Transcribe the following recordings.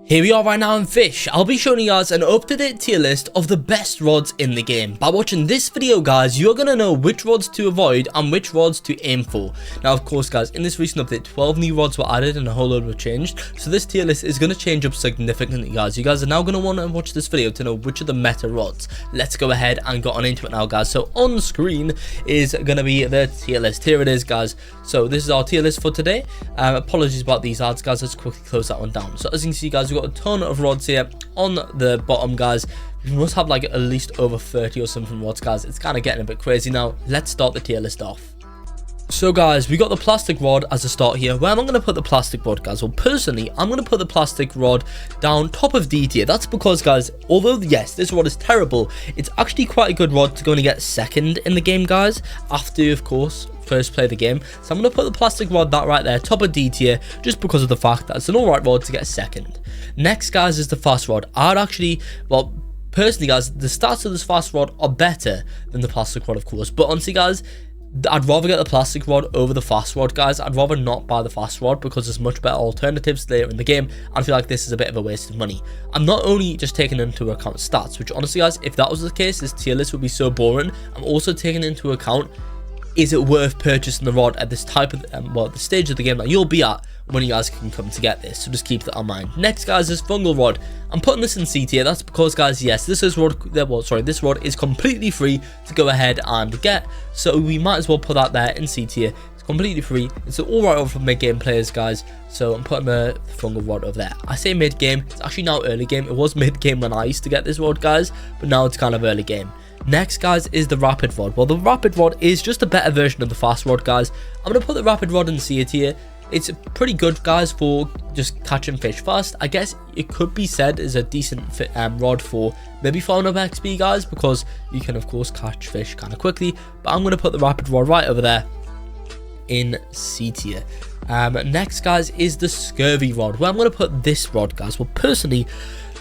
Here we are right now in Fisch. I'll be showing you guys an up-to-date tier list of the best rods in the game. By watching this video, guys, you're going to know which rods to avoid and which rods to aim for. Now, of course, guys, in this recent update, 12 new rods were added and a whole load were changed. So this tier list is going to change up significantly, guys. You guys are now going to want to watch this video to know which are the meta rods. Let's go ahead and get on into it now, guys. So on screen is going to be the tier list. Here it is, guys. So this is our tier list for today. Apologies about these ads, guys. Let's quickly close that one down. So as you can see, guys, we've got a ton of rods here on the bottom, guys. We must have like at least over 30 or something rods, guys. It's kind of getting a bit crazy now. Let's start the tier list off. So guys, we got the plastic rod as a start here. Where am I going to put the plastic rod, guys? Well, personally, I'm going to put the plastic rod down top of D tier. That's because, guys, although yes, this rod is terrible, it's actually quite a good rod to go and get second in the game, guys, after you, of course, first play the game. So I'm going to put the plastic rod that right there, top of D tier, just because of the fact that it's an alright rod to get second. Next, guys, is the fast rod. I'd actually, well, personally, guys, the stats of this fast rod are better than the plastic rod, of course, but honestly, guys, I'd rather get the plastic rod over the fast rod, guys. I'd rather not buy the fast rod because there's much better alternatives later in the game. I feel like this is a bit of a waste of money. I'm not only just taking into account stats, which honestly, guys, if that was the case, this tier list would be so boring. I'm also taking into account, is it worth purchasing the rod at this type of, well, the stage of the game that you'll be at when you guys can come to get this. So just keep that in mind. Next, guys, is fungal rod. I'm putting this in C tier. That's because, guys, yes, this rod is completely free to go ahead and get. So we might as well put that there in C tier. It's completely free. It's alright over for mid-game players, guys. So I'm putting the fungal rod over there. I say mid-game. It's actually now early game. It was mid-game when I used to get this rod, guys, but now it's kind of early game. Next, guys, is the rapid rod. Well, the rapid rod is just a better version of the fast rod, guys. I'm going to put the rapid rod in C tier. It's pretty good, guys, for just catching fish fast. I guess it could be said is a decent rod for maybe farming up XP, guys, because you can, of course, catch fish kind of quickly. But I'm going to put the rapid rod right over there in C tier. Next, guys, is the scurvy rod. Well, I'm going to put this rod, guys. Well, personally,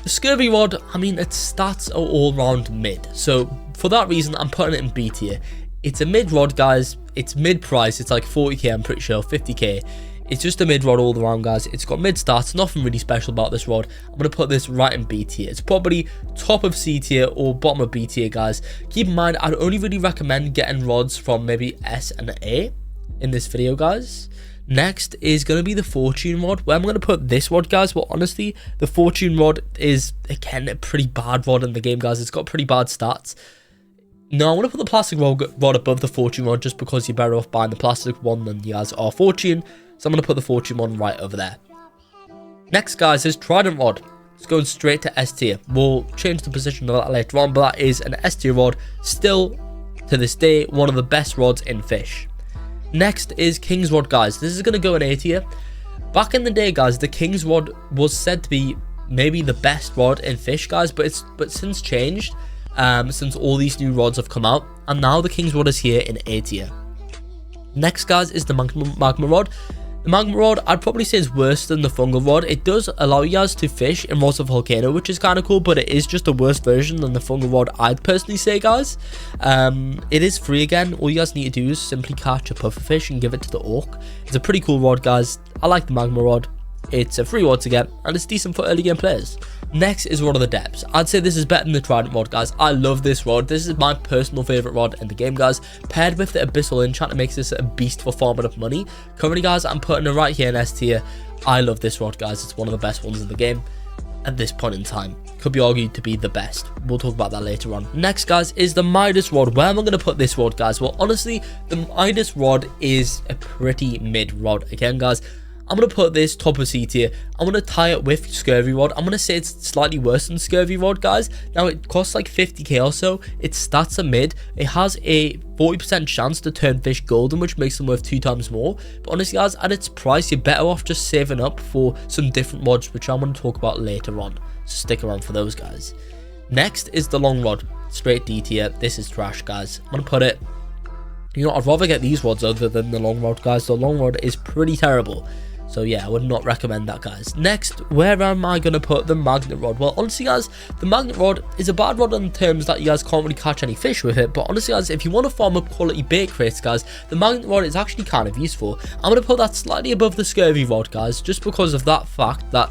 the scurvy rod, I mean, its stats are all round mid. So for that reason, I'm putting it in B tier. It's a mid rod, guys. It's mid price. It's like 40k, I'm pretty sure, 50k. It's just a mid rod all around, guys. It's got mid stats, nothing really special about this rod. I'm going to put this right in B tier. It's probably top of C tier or bottom of B tier, guys. Keep in mind, I'd only really recommend getting rods from maybe S and A in this video, guys. Next is going to be the fortune rod, where I'm going to put this rod, guys. Well, honestly, the fortune rod is, again, a pretty bad rod in the game, guys. It's got pretty bad stats. No, I want to put the plastic rod above the fortune rod just because you're better off buying the plastic one than you guys are fortune. So I'm going to put the fortune one right over there. Next, guys, is trident rod. It's going straight to S tier. We'll change the position of that later on, but that is an S tier rod. Still, to this day, one of the best rods in Fisch. Next is King's Rod, guys. This is going to go in A tier. Back in the day, guys, the King's Rod was said to be maybe the best rod in Fisch, guys, but since changed, since all these new rods have come out, and now the King's Rod is here in A tier. Next, guys, is the magma rod. The magma rod, I'd probably say, is worse than the fungal rod. It does allow you guys to fish in Rods of Volcano, which is kind of cool, but it is just a worse version than the fungal rod, I'd personally say, guys. It is free again. All you guys need to do is simply catch a pufferfish and give it to the orc. It's a pretty cool rod, guys. I like the magma rod. It's a free rod to get, and it's decent for early game players. Next is Rod of the Depths. I'd say this is better than the Trident rod, guys. I love this rod. This is my personal favorite rod in the game, guys. Paired with the Abyssal Enchant, makes this a beast for farming up money. Currently, guys, I'm putting it right here in S tier. I love this rod, guys. It's one of the best ones in the game at this point in time. Could be argued to be the best. We'll talk about that later on. Next, guys, is the Midas rod. Where am I going to put this rod, guys? Well, honestly, the Midas rod is a pretty mid rod. Again, guys, I'm going to put this top of C tier. I'm going to tie it with Scurvy Rod. I'm going to say it's slightly worse than Scurvy Rod, guys. Now, it costs like 50k or so. Its stats are mid. It has a 40% chance to turn fish golden, which makes them worth 2 times more. But honestly, guys, at its price, you're better off just saving up for some different mods, which I'm going to talk about later on. So stick around for those, guys. Next is the long rod. Straight D tier. This is trash, guys. I'm going to put it... You know, I'd rather get these rods other than the long rod, guys. The long rod is pretty terrible. So yeah, I would not recommend that, guys. Next, where am I going to put the magnet rod? Well, honestly, guys, the magnet rod is a bad rod in terms that you guys can't really catch any fish with it. But honestly, guys, if you want to farm up quality bait crates, guys, the magnet rod is actually kind of useful. I'm going to put that slightly above the scurvy rod, guys, just because of that fact that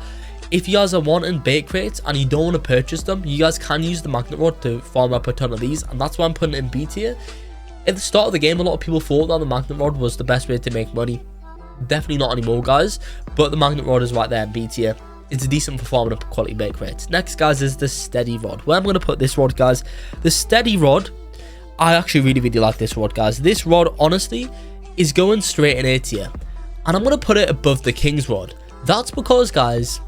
if you guys are wanting bait crates and you don't want to purchase them, you guys can use the magnet rod to farm up a ton of these, and that's why I'm putting it in B tier. At the start of the game, a lot of people thought that the magnet rod was the best way to make money. Definitely not anymore, guys, but the magnet rod is right there in B tier. It's decent for farming up quality bait crates. Next, guys, is the steady rod. Where I'm going to put this rod, guys, the steady rod, I actually really like this rod, guys. This rod, honestly, is going straight in A tier, and I'm going to put it above the king's rod. That's because, guys,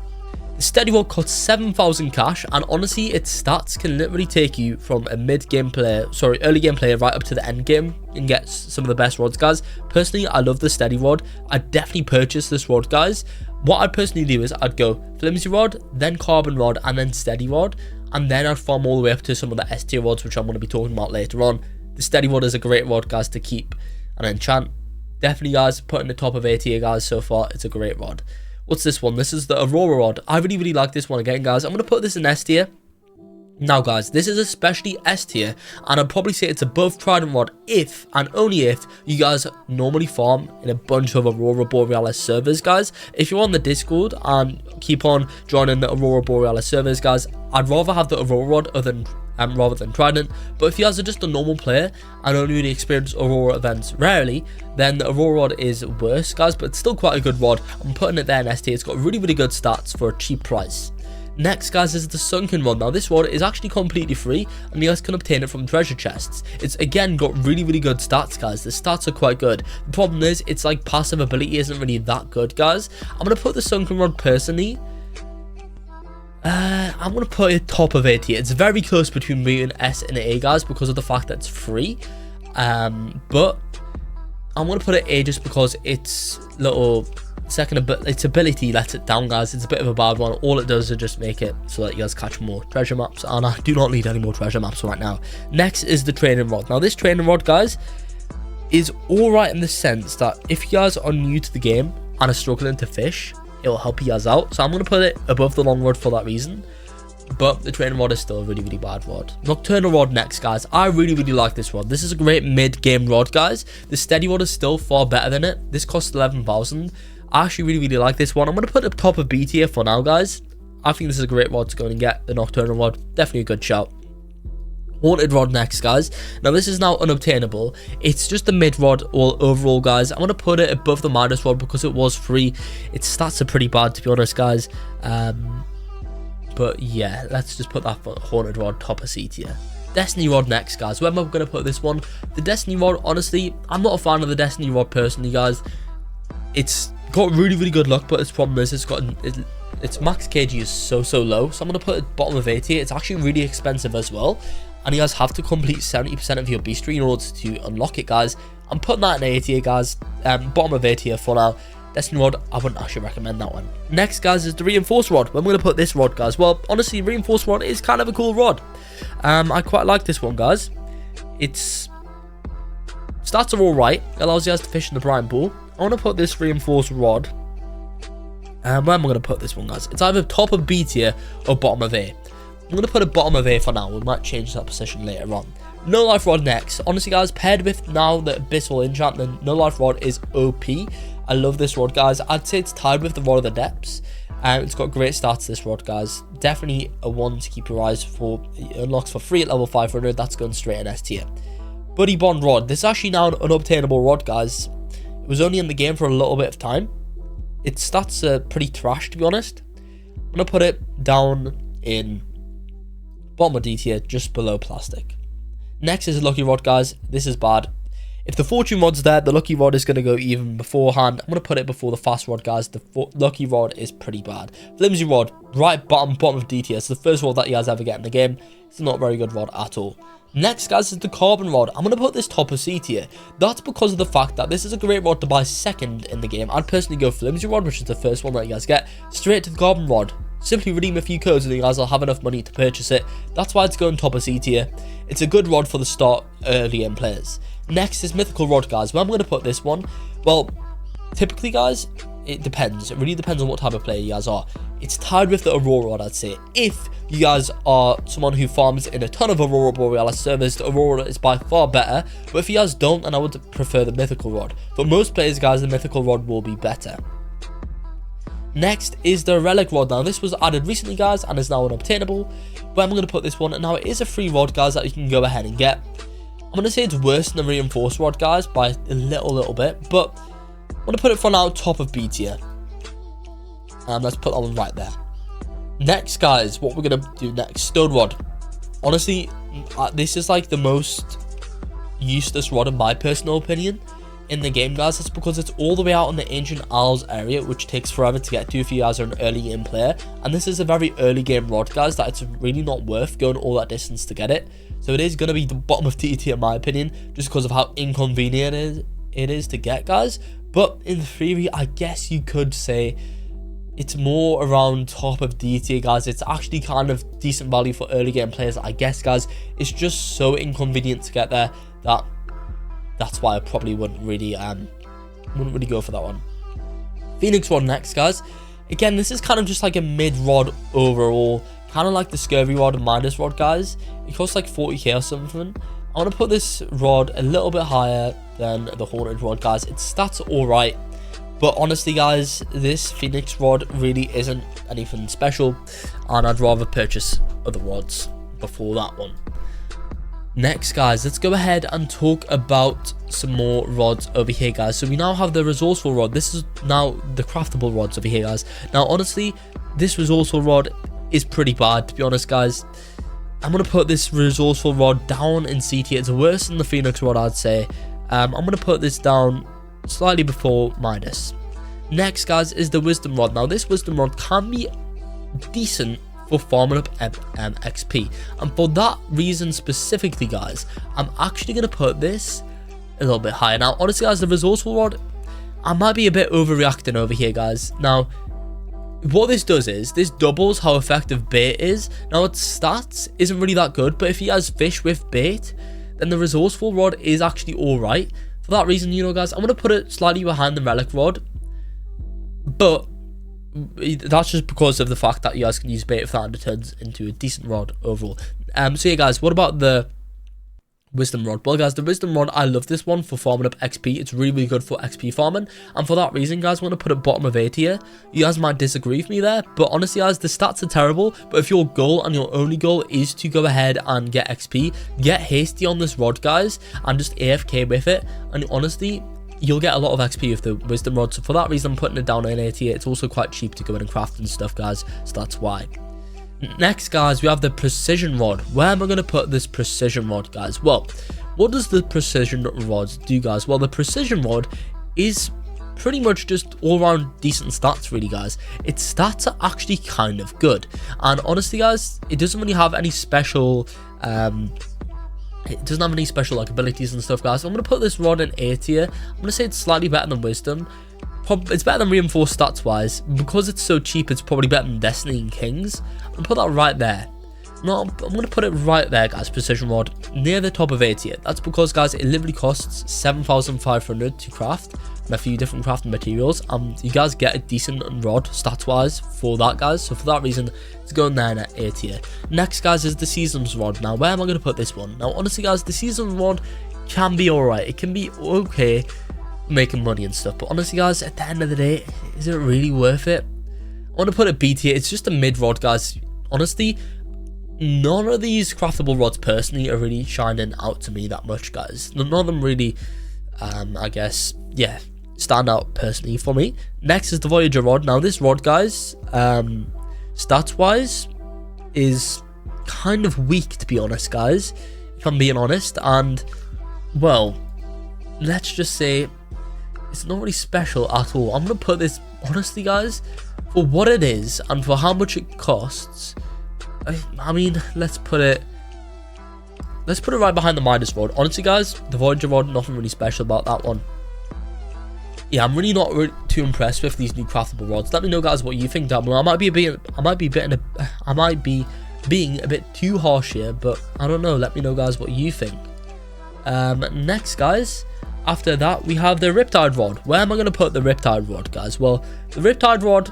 the steady rod costs 7,000 cash, and honestly, its stats can literally take you from a mid-game player, early game player, right up to the end game and get some of the best rods, guys. Personally, I love the steady rod. I'd definitely purchase this rod, guys. What I'd personally do is I'd go flimsy rod, then carbon rod, and then steady rod, and then I'd farm all the way up to some of the S tier rods, which I'm going to be talking about later on. The steady rod is a great rod, guys, to keep and enchant. Definitely, guys, putting the top of A tier, guys, so far. It's a great rod. What's this one? This is the Aurora rod. I really like this one again, guys. I'm going to put this in S tier. Now, guys, this is especially S tier, and I'd probably say it's above Trident rod if, and only if, you guys normally farm in a bunch of Aurora Borealis servers, guys. If you're on the Discord and keep on joining the Aurora Borealis servers, guys, I'd rather have the Aurora rod rather than Trident. But if you guys are just a normal player and only really experience Aurora events rarely, then the Aurora rod is worse, guys, but it's still quite a good rod. I'm putting it there in S tier. It's got really good stats for a cheap price. Next, guys, is the sunken rod. Now, this rod is actually completely free, and you guys can obtain it from treasure chests. It's again got really good stats, guys. The stats are quite good. The problem is its like passive ability isn't really that good, guys. I'm gonna put the sunken rod personally. I'm gonna put it top of A tier. It's very close between B and S and A, guys, because of the fact that it's free. But I'm gonna put it A just because its its ability lets it down, guys. It's a bit of a bad one. All it does is just make it so that you guys catch more treasure maps, and I do not need any more treasure maps right now. Next is the training rod. Now, this training rod, guys, is alright in the sense that if you guys are new to the game and are struggling to fish, it will help you guys out. So I'm going to put it above the long rod for that reason. But the training rod is still a really bad rod. Nocturnal rod next, guys. I really like this rod. This is a great mid-game rod, guys. The steady rod is still far better than it. This costs 11,000. I actually really like this one. I'm going to put it top of B tier for now, guys. I think this is a great rod to go and get. The nocturnal rod, definitely a good shout. Haunted rod next, guys. Now, this is now unobtainable. It's just the mid rod overall, guys. I'm going to put it above the Midas rod because it was free. Its stats are pretty bad, to be honest, guys. But yeah, let's just put that haunted rod top of C tier. Destiny rod next, guys. Where am I going to put this one? The Destiny rod, honestly, I'm not a fan of the Destiny rod personally, guys. It's got really good luck, but its problem is its max kg is so low. So I'm going to put it bottom of A tier. It's actually really expensive as well, and you guys have to complete 70% of your beastry in order to unlock it, guys. I'm putting that in A tier, guys. Bottom of A tier for now. Destiny rod, I wouldn't actually recommend that one. Next, guys, is the reinforced rod. Where I'm going to put this rod, guys? Well, honestly, reinforced rod is kind of a cool rod. I quite like this one, guys. Its stats are alright. Allows you guys to fish in the brine pool. I want to put this reinforced rod. Where am I going to put this one, guys? It's either top of B tier or bottom of A. I'm going to put it bottom of A for now. We might change that position later on. No life rod next. Honestly, guys, paired with now the abyssal enchantment, no life rod is OP. I love this rod, guys. I'd say it's tied with the rod of the depths. It's got great stats, this rod, guys. Definitely a one to keep your eyes for. It unlocks for free at level 500. That's going straight in S tier. Buddy Bond rod. This is actually now an unobtainable rod, guys. It was only in the game for a little bit of time. Its stats are pretty trash, to be honest. I'm going to put it down in bottom of D tier, just below plastic. Next is Lucky Rod, guys. This is bad. If the Fortune Rod's there, the Lucky Rod is going to go even beforehand. I'm going to put it before the Fast Rod, guys. The Lucky Rod is pretty bad. Flimsy Rod, right bottom of D tier. It's the first rod that you guys ever get in the game. It's not a very good rod at all. Next, guys, is the Carbon Rod. I'm going to put this top of C tier. That's because of the fact that this is a great rod to buy second in the game. I'd personally go Flimsy Rod, which is the first one that you guys get, straight to the Carbon Rod. Simply redeem a few codes and you guys will have enough money to purchase it. That's why it's going top of C tier. It's a good rod for the start early game players. Next is Mythical Rod, guys. Where I'm going to put this one? Well, typically, guys, it depends. It really depends on what type of player you guys are. It's tied with the Aurora Rod, I'd say. If you guys are someone who farms in a ton of Aurora Borealis servers, the Aurora is by far better. But if you guys don't, then I would prefer the Mythical Rod. For most players, guys, the Mythical Rod will be better. Next is the relic rod. Now this was added recently, guys, and is now unobtainable. Where I'm going to put this one, now it is a free rod, guys, that you can go ahead and get. I'm going to say it's worse than the reinforced rod, guys, by a little bit, but I'm going to put it for now top of B tier. Let's put that one right there. Next, guys, what we're going to do next, stone rod. Honestly, this is like the most useless rod in my personal opinion in the game, guys. That's because it's all the way out in the Ancient Isles area, which takes forever to get to if you guys are an early game player, and this is a very early game rod, guys, that it's really not worth going all that distance to get it. So it is going to be the bottom of T tier in my opinion, just because of how inconvenient it is to get, guys. But in theory, I guess you could say it's more around top of D tier, guys. It's actually kind of decent value for early game players, I guess, guys. It's just so inconvenient to get there that that's why I probably wouldn't really go for that one. Phoenix rod next, guys. Again, this is kind of just like a mid rod overall, kind of like the scurvy rod and Midas rod, guys. It costs like 40k or something. I want to put this rod a little bit higher than the Hornet rod, guys. Its stats are alright, but honestly, guys, this Phoenix rod really isn't anything special, and I'd rather purchase other rods before that one. Next, guys, let's go ahead and talk about some more rods over here, guys. So we now have the resourceful rod. This is now the craftable rods over here, guys. Now, honestly, this resourceful rod is pretty bad, to be honest, guys. I'm going to put this resourceful rod down in C tier. It's worse than the Phoenix rod, I'd say. I'm going to put this down slightly before Midas. Next, guys, is the wisdom rod. Now, this wisdom rod can be decent for farming up XP, and for that reason specifically, guys, I'm actually going to put this a little bit higher. Now, honestly, guys, the resourceful rod, I might be a bit overreacting over here, guys. Now, what this does is this doubles how effective bait is. Now, its stats isn't really that good, but if he has fish with bait, then the resourceful rod is actually all right. For that reason, you know, guys, I'm going to put it slightly behind the relic rod, but that's just because of the fact that you guys can use bait if that, and it turns into a decent rod overall. So yeah, guys, what about the wisdom rod? Well, guys, the wisdom rod, I love this one for farming up XP. It's really good for XP farming, and for that reason, guys, I want to put it bottom of A tier. You guys might disagree with me there, but honestly, guys, the stats are terrible. But if your goal and your only goal is to go ahead and get XP, get hasty on this rod, guys, and just AFK with it, and honestly, you'll get a lot of XP with the wisdom rod. So for that reason, I'm putting it down in A tier. It's also quite cheap to go in and craft and stuff, guys, so that's why. Next, guys, we have the precision rod. Where am I going to put this precision rod, guys? Well, what does the precision rod do, guys? Well, the precision rod is pretty much just all around decent stats, really, guys. Its stats are actually kind of good, and honestly, guys, it doesn't really have any special like abilities and stuff, guys. So I'm going to put this rod in A tier. I'm going to say it's slightly better than wisdom. It's better than reinforced stats wise. Because it's so cheap, it's probably better than Destiny and Kings. I'm going to put that right there. No, I'm going to put it right there, guys. Precision rod near the top of A tier. That's because, guys, it literally costs 7,500 to craft and a few different crafting materials. You guys get a decent rod stats wise for that, guys. So for that reason, it's going there in A tier. Next, guys, is the seasons rod. Now, where am I going to put this one? Now, honestly, guys, the seasons rod can be alright. It can be okay making money and stuff, but honestly, guys, at the end of the day, is it really worth it? I want to put it B tier. It's just a mid rod, guys. Honestly, none of these craftable rods personally are really shining out to me that much, guys. None of them really, I guess, yeah, stand out personally for me. Next is the Voyager rod. Now, this rod, guys, stats wise is kind of weak, to be honest, guys, if I'm being honest. And well, let's just say it's not really special at all. I'm gonna put this, honestly, guys, for what it is and for how much it costs. I mean, let's put it right behind the Midas rod. Honestly, guys, the Voyager rod, nothing really special about that one. Yeah, I'm really not too impressed with these new craftable rods. Let me know, guys, what you think down below. I might be being a bit too harsh here, but I don't know. Let me know, guys, what you think. Next, guys, after that, we have the Riptide rod. Where am I going to put the Riptide rod, guys? Well, the Riptide rod,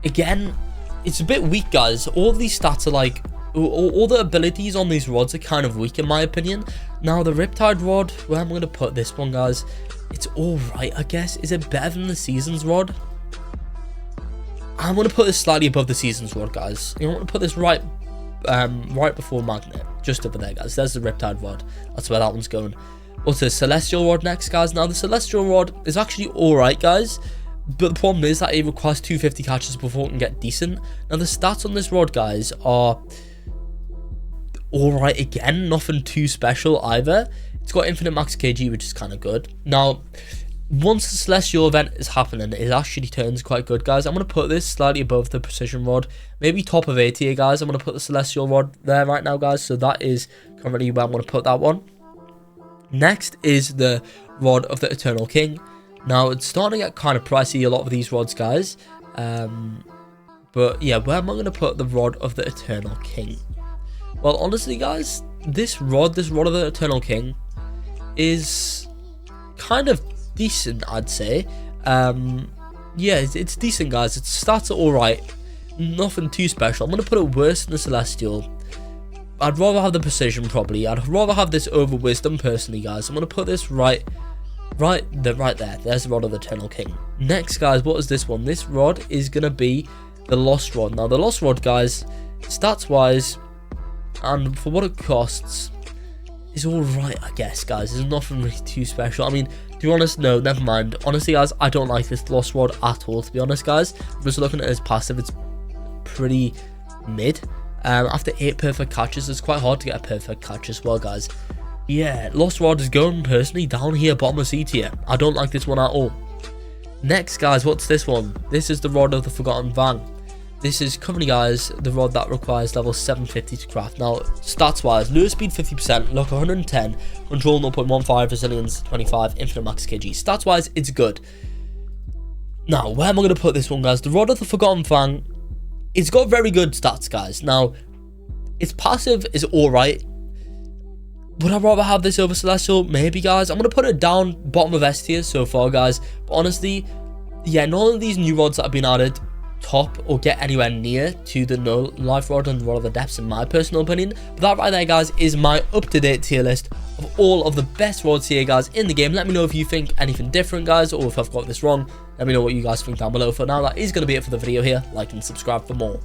again, it's a bit weak, guys. All these stats are like, all the abilities on these rods are kind of weak, in my opinion. Now, the Riptide rod, where am I going to put this one, guys? It's alright, I guess. Is it better than the Seasons rod? I'm going to put this slightly above the Seasons rod, guys. You know, I'm going to put this right before Magnet, just over there, guys. There's the Riptide rod. That's where that one's going. What's the Celestial rod next, guys? Now, the Celestial rod is actually alright, guys. But the problem is that it requires 250 catches before it can get decent. Now, the stats on this rod, guys, are alright again. Nothing too special either. It's got infinite max kg, which is kind of good. Now, once the Celestial event is happening, it actually turns quite good, guys. I'm going to put this slightly above the Precision rod. Maybe top of A tier, guys. I'm going to put the Celestial rod there right now, guys. So that is currently where I'm going to put that one. Next is the Rod of the Eternal King. Now, it's starting to get kind of pricey, a lot of these rods, guys. But yeah, where am I going to put the Rod of the Eternal King? Well, honestly, guys, this Rod of the Eternal King is kind of decent, I'd say. Yeah, it's decent, guys. Its stats are alright. Nothing too special. I'm going to put it worse than the Celestial. I'd rather have the Precision, probably. I'd rather have this over Wisdom, personally, guys. I'm going to put this right there. There's the Rod of the Eternal King. Next, guys, what is this one? This rod is going to be the Lost Rod. Now, the Lost Rod, guys, stats-wise, and for what it costs, is alright, I guess, guys. There's nothing really too special. I mean, to be honest, no, never mind. Honestly, guys, I don't like this Lost Rod at all, to be honest, guys. I'm just looking at his passive. It's pretty mid. After 8 perfect catches, it's quite hard to get a perfect catch as well, guys. Yeah, Lost Rod is going, personally, down here, bottom of C tier. I don't like this one at all. Next, guys, what's this one? This is the Rod of the Forgotten Fang. This is currently, guys, the rod that requires level 750 to craft. Now, stats-wise, lure speed 50%, luck 110, control 0.15, resilience 25, infinite max kg. Stats-wise, it's good. Now, where am I going to put this one, guys? The Rod of the Forgotten Fang, it's got very good stats, guys. Now, its passive is alright. Would I rather have this over Celestial? Maybe, guys. I'm going to put it down bottom of S tier so far, guys. But honestly, yeah, none of these new rods that have been added top or get anywhere near to the no life rod and Rod of the Depths, in my personal opinion. But that right there, guys, is my up-to-date tier list of all of the best rods here, guys, in the game. Let me know if you think anything different, guys, or if I've got this wrong. Let me know what you guys think down below. For now, that is going to be it for the video here. Like and subscribe for more.